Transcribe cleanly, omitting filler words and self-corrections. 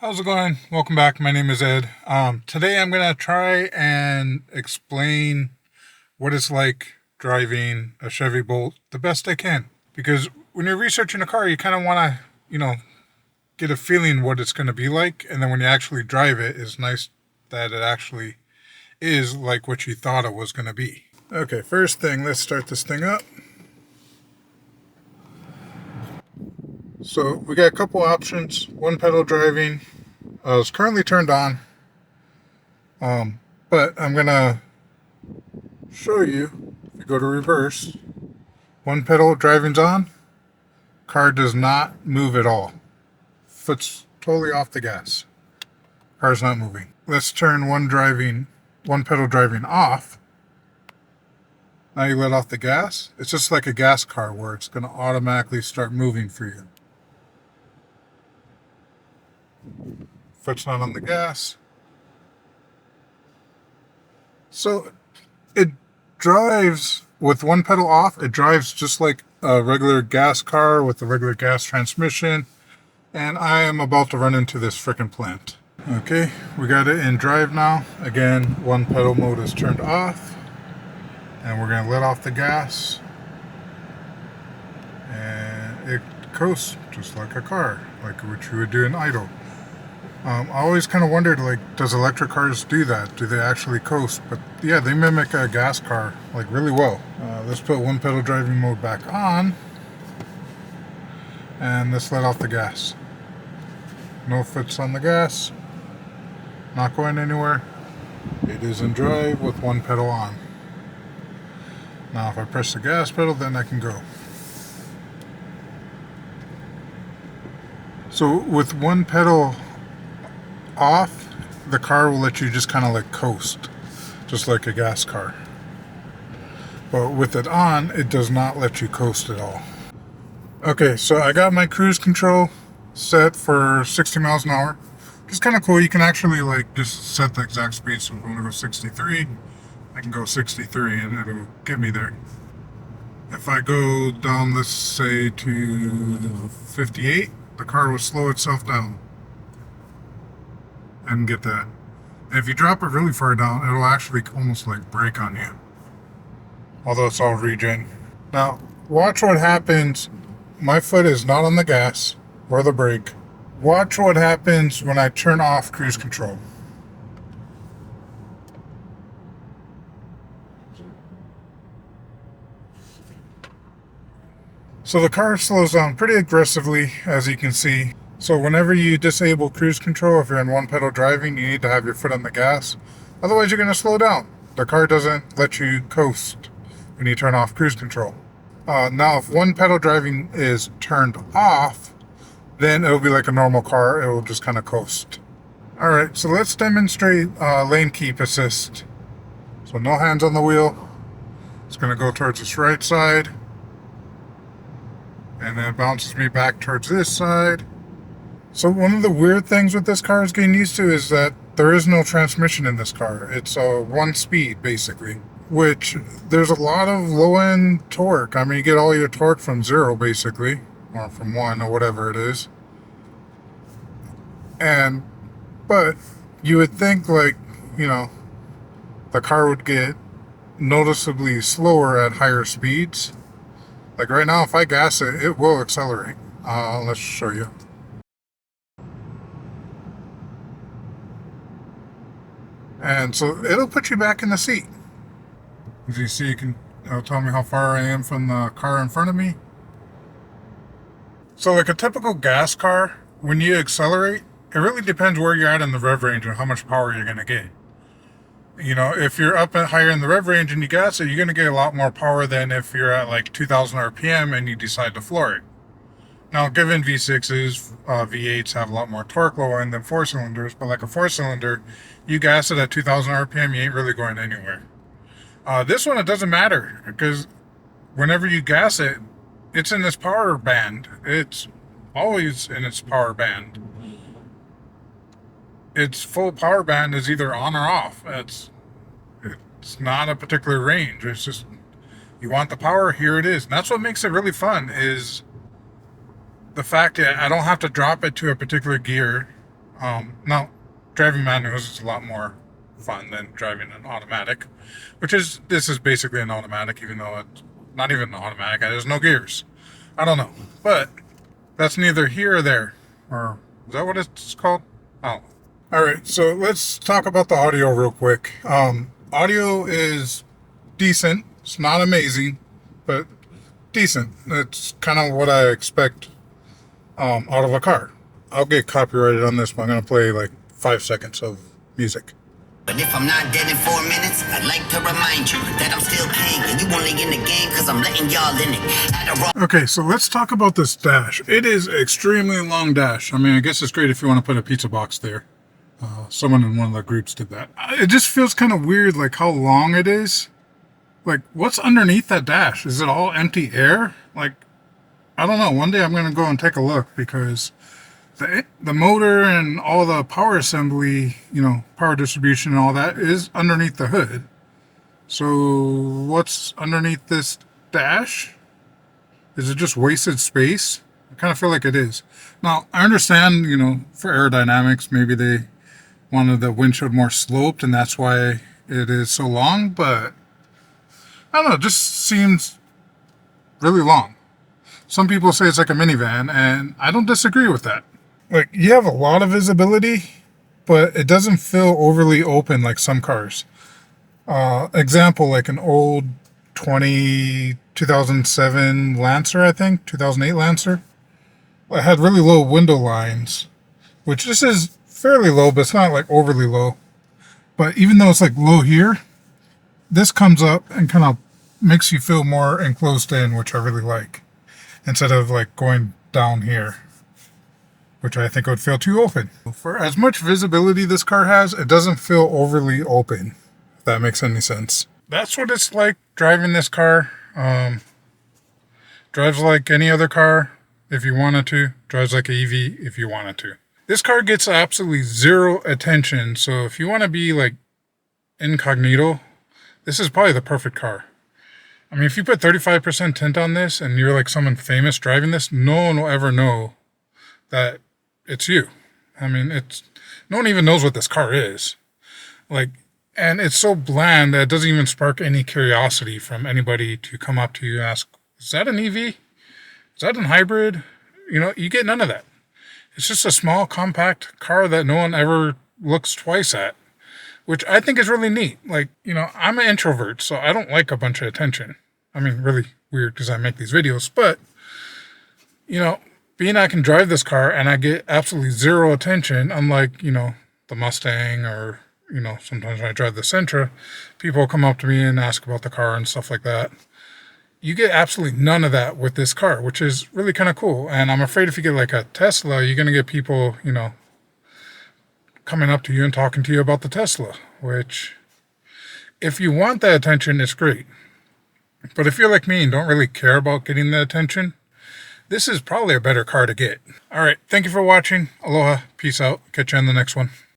How's it going? Welcome back. My name is Ed. Today I'm going to try and explain what it's like driving a Chevy Bolt the best I can. Because when you're researching a car, you kind of want to, get a feeling what it's going to be like. And then when you actually drive it, it's nice that it actually is like what you thought it was going to be. Okay, first thing, let's start this thing up. So we got a couple options. One pedal driving. It's currently turned on. But I'm gonna show you. If you go to reverse, one pedal driving's on. Car does not move at all. Foot's totally off the gas. Car's not moving. Let's turn one pedal driving off. Now you let off the gas. It's just like a gas car where it's gonna automatically start moving for you. Foot's not on the gas. So it drives with one pedal off. It drives just like a regular gas car with a regular gas transmission. And I am about to run into this frickin' plant. Okay, we got it in drive now. Again, one pedal mode is turned off. And we're gonna let off the gas. And it coasts just like a car, like what you would do in idle. I always kind of wondered, does electric cars do that? Do they actually coast? But yeah, they mimic a gas car, really well. Let's put one pedal driving mode back on. And let's let off the gas. No foots on the gas. Not going anywhere. It is in drive with one pedal on. Now if I press the gas pedal, then I can go. So with one pedal off, the car will let you just kind of coast, just like a gas car. But with it on, it does not let you coast at all. Okay, so I got my cruise control set for 60 miles an hour. It's kind of cool. You can actually just set the exact speed. So if I want to go 63, I can go 63 and it'll get me there. If I go down, let's say to 58, the car will slow itself down and get that. And if you drop it really far down, it'll actually almost brake on you. Although it's all regen. Now, watch what happens. My foot is not on the gas or the brake. Watch what happens when I turn off cruise control. So the car slows down pretty aggressively, as you can see. So whenever you disable cruise control, if you're in one pedal driving, you need to have your foot on the gas. Otherwise, you're going to slow down. The car doesn't let you coast when you turn off cruise control. Now, if one pedal driving is turned off, then it'll be like a normal car. It will just kind of coast. All right, so let's demonstrate lane keep assist. So no hands on the wheel. It's going to go towards this right side. And then it bounces me back towards this side. So one of the weird things with this car is getting used to is that there is no transmission in this car. It's one speed, basically. Which, there's a lot of low-end torque. I mean, you get all your torque from zero, basically. Or from one, or whatever it is. But you would think, the car would get noticeably slower at higher speeds. Like right now, if I gas it, it will accelerate. Let's show you. And so it'll put you back in the seat. As you see, it'll tell me how far I am from the car in front of me. So like a typical gas car, when you accelerate, it really depends where you're at in the rev range and how much power you're going to get. If you're up higher in the rev range and you gas it, you're going to get a lot more power than if you're at 2,000 RPM and you decide to floor it. Now, given V6s, V8s have a lot more torque low end than 4-cylinders, but like a 4-cylinder, you gas it at 2,000 RPM, you ain't really going anywhere. This one, it doesn't matter, because whenever you gas it, it's in this power band. It's always in its power band. Its full power band is either on or off. It's not a particular range. It's just, you want the power, here it is. And that's what makes it really fun, is the fact that I don't have to drop it to a particular gear. Now, driving manuals is a lot more fun than driving an automatic, this is basically an automatic, even though it's not even an automatic. There's no gears. I don't know, but that's neither here or there. Or is that what it's called? Oh. All right, so let's talk about the audio real quick. Audio is decent. It's not amazing, but decent. It's kind of what I expect out of a car. I'll get copyrighted on this, but I'm going to play like 5 seconds of music. But if I'm not dead in 4 minutes, I'd like to remind you that I'm still paying, and you only in the game because I'm letting y'all in it. Okay, so let's talk about this dash. It is an extremely long dash. I mean, I guess it's great if you want to put a pizza box there. Someone in one of the groups did that. It just feels kind of weird, like how long it is. Like, what's underneath that dash? Is it all empty air? Like, I don't know. One day I'm going to go and take a look, because the motor and all the power assembly, power distribution and all that is underneath the hood. So what's underneath this dash? Is it just wasted space? I kind of feel like it is. Now, I understand, for aerodynamics, maybe they wanted the windshield more sloped and that's why it is so long, but I don't know, it just seems really long. Some people say it's like a minivan, and I don't disagree with that. Like, you have a lot of visibility, but it doesn't feel overly open like some cars. Example, like an old 2007 Lancer, I think, 2008 Lancer. It had really low window lines, which this is fairly low, but it's not like overly low. But even though it's like low here, this comes up and kind of makes you feel more enclosed in, which I really like, instead of like going down here, which I think would feel too open. For as much visibility this car has, it doesn't feel overly open, if that makes any sense. That's what it's like driving this car. Drives like any other car if you wanted to. Drives like an EV if you wanted to. This car gets absolutely zero attention, so if you want to be like incognito, this is probably the perfect car. I mean, if you put 35% tint on this and you're like someone famous driving this, no one will ever know that it's you. I mean, no one even knows what this car is. Like, and it's so bland that it doesn't even spark any curiosity from anybody to come up to you and ask, is that an EV? Is that a hybrid? You get none of that. It's just a small, compact car that no one ever looks twice at, which I think is really neat. Like, I'm an introvert, so I don't like a bunch of attention. I mean, really weird because I make these videos, but, being I can drive this car and I get absolutely zero attention, unlike, the Mustang or, sometimes when I drive the Sentra, people come up to me and ask about the car and stuff like that. You get absolutely none of that with this car, which is really kind of cool. And I'm afraid if you get like a Tesla, you're going to get people, coming up to you and talking to you about the Tesla, which if you want that attention, it's great. But if you're like me and don't really care about getting the attention, this is probably a better car to get. All right. Thank you for watching. Aloha. Peace out. Catch you on the next one.